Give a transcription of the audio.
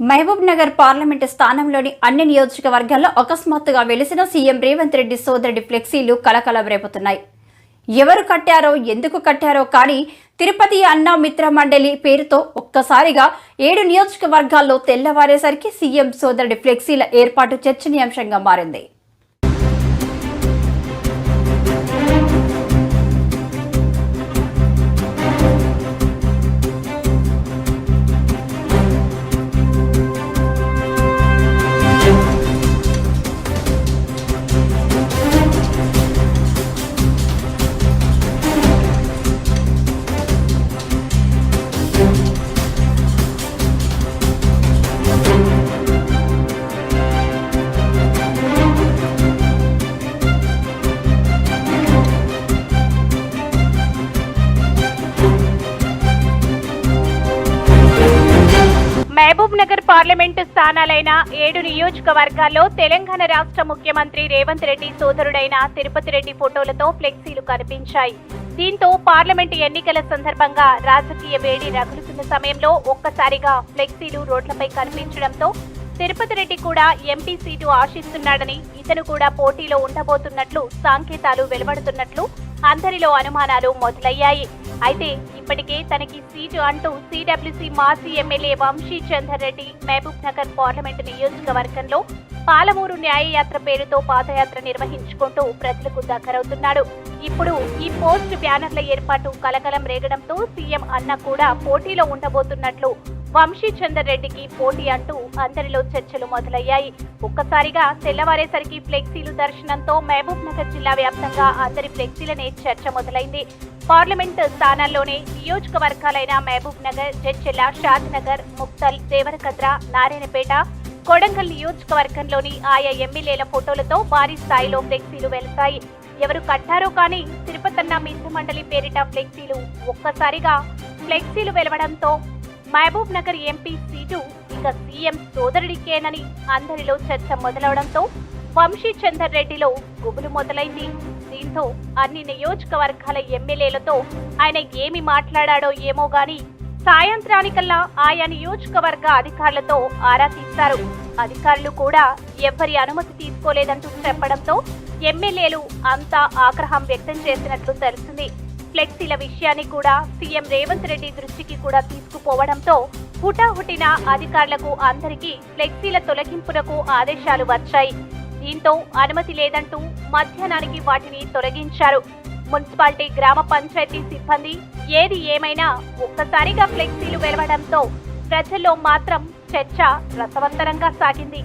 Mahabub Nagar parliament స్థానంలోని అన్ని నియోజకవర్గాల్లో అకస్మాత్తుగా వెలిసిన సీఎం రేవంత్ రెడ్డి సోదరుడి ఫ్లెక్సీలు కలకలం రేపుతున్నాయి. ఎవరు కట్టారో ఎందుకు కట్టారో కానీ తిరుపతి అన్నా మిత్ర మండలి పేరుతో ఒక్కసారిగా 7 నియోజకవర్గాల్లో తెల్లవారేసరికి సీఎం సోదరుడి ఫ్లెక్సీల ఏర్పాటు చర్చనీయాంశంగా మారింది. మహబూబ్ నగర్ పార్లమెంటు స్థానాలైన 7 నియోజకవర్గాల్లో తెలంగాణ రాష్ట్ర ముఖ్యమంత్రి రేవంత్ రెడ్డి సోదరుడైన తిరుపతి రెడ్డి ఫోటోలతో ఫ్లెక్సీలు కనిపించాయి. దీంతో పార్లమెంటు ఎన్నికల సందర్భంగా రాజకీయ వేడి రగులుతున్న సమయంలో ఒక్కసారిగా ఫ్లెక్సీలు రోడ్లపై కనిపించడంతో తిరుపతి రెడ్డి కూడా ఎంపీ సీటు ఆశిస్తున్నాడని, ఇతను కూడా పోటీలో ఉండబోతున్నట్లు సంకేతాలు వెలువడుతున్నట్లు అందరిలో అనుమానాలు మొదలయ్యాయి. అయితే ఇప్పటికే తనకి సీటు అంటూ సిడబ్ల్యూసీ మాజీ ఎమ్మెల్యే వంశీ చందర్ రెడ్డి మహబూబ్ నగర్ పార్లమెంటు నియోజకవర్గంలో పాలమూరు న్యాయయాత్ర పేరుతో పాదయాత్ర నిర్వహించుకుంటూ ప్రజలకు దగ్గరవుతున్నాడు. ఇప్పుడు ఈ పోస్ట్ బ్యానర్ల ఏర్పాటు కలకలం రేగడంతో సీఎం అన్న కూడా పోటీలో ఉండబోతున్నట్లు వంశీ చందర్ రెడ్డికి పోటీ అంటూ అందరిలో చర్చలు మొదలయ్యాయి. ఒక్కసారిగా తెల్లవారేసరికి ఫ్లెక్సీలు దర్శనంతో మహబూబ్ నగర్ జిల్లా వ్యాప్తంగా అందరి ఫ్లెక్సీలనే చర్చ మొదలైంది. పార్లమెంట్ స్థానాల్లోనే నియోజకవర్గాలైన మహబూబ్ నగర్, జడ్చెల్ల, షాద్నగర్, ముక్తల్, దేవరకద్ర, నారాయణపేట, కొడంగల్ నియోజకవర్గంలోని ఆయా ఎమ్మెల్యేల ఫోటోలతో భారీ స్థాయిలో ఫ్లెక్సీలు వెళ్తాయి. ఎవరు కట్టారో కానీ తిరుపతన్న మిత్ర మండలి పేరిట ఫ్లెక్సీలు ఒక్కసారిగా ఫ్లెక్సీలు వెలవడంతో మహబూబ్ నగర్ ఎంపీ సీటు ఇక సీఎం సోదరుడికేనని అందరిలో చర్చ మొదలవడంతో వంశీ చందర్ రెడ్డిలో గుబులు మొదలైంది. దీంతో అన్ని నియోజకవర్గాల ఎమ్మెల్యేలతో ఆయన ఏమి మాట్లాడాడో ఏమో గాని సాయంత్రానికల్లా ఆయా నియోజకవర్గ అధికారులతో ఆరా తీస్తారు. అధికారులు కూడా ఎవ్వరి అనుమతి తీసుకోలేదంటూ చెప్పడంతో ఎమ్మెల్యేలు అంతా ఆగ్రహం వ్యక్తం చేసినట్లు తెలిసింది. ఫ్లెక్సీల విషయాన్ని కూడా సీఎం రేవంత్ రెడ్డి దృష్టికి కూడా తీసుకుపోవడంతో హుటాహుటిన అధికారులకు అందరికీ ఫ్లెక్సీల తొలగింపునకు ఆదేశాలు వచ్చాయి. దీంతో అనుమతి లేదంటూ మధ్యాహ్నానికి వాటిని తొలగించారు. మున్సిపాలిటీ, గ్రామ పంచాయతీ సిబ్బంది ఏది ఏమైనా ఒక్కసారిగా ఫ్లెక్సీలు వెలవడంతో ప్రజల్లో మాత్రం చర్చ రసవత్తరంగా సాగింది.